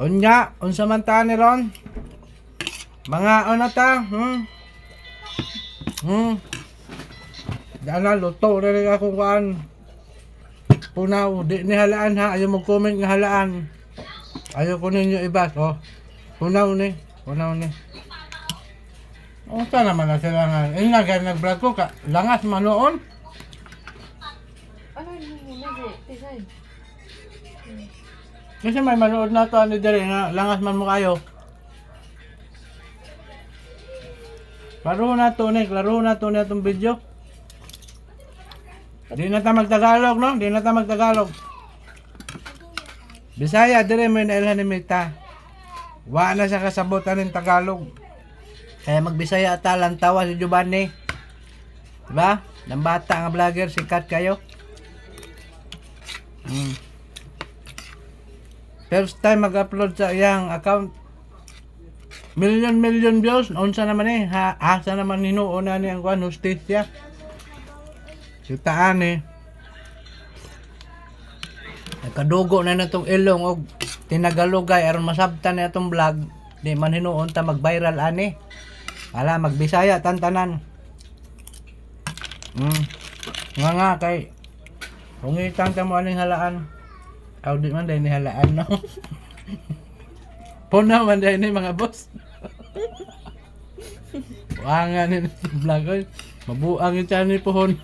Unya, unsa man ta ni ron? Mga ano ta? Dala luto na rin ako kuan. Punaw, di ni halaan ha. Ayaw mo comment nga halaan. Ayaw ko ninyo ibas, oh. Punaw ni. Unsa naman na sila nga. Nag-vlog ko ka. Langas manoon. Ano yun mo design? Kasi may manood na to ani dere nga langas man mo kayo. Klaro na to ni atong video. Di na ta magtagalog no? Di na ta magtagalog. Bisaya dire may nailhan ni Mita. Wa na sa kasabutan ng Tagalog. Kaya magbisaya ta lang tawa si Giovanni. Diba? Nang bata nga vlogger sikat kayo. First time mag-upload sa iyang account. Million views. Unsa naman eh. Asa naman hinuon na niyang kuan hustisya. Sitaan eh. Nagkadugo na itong ilong og tinagalogay aron masabtan na itong vlog. Di man hinuon ta mag-viral ani. Ala magbisaya tantanan. Nga kay hungitan ta mo aning halaan. Aw di man dahil ni halaan no. Puna man dahil ni mga boss. Wangan ni vlog oy. Mabuang yung channel pohon.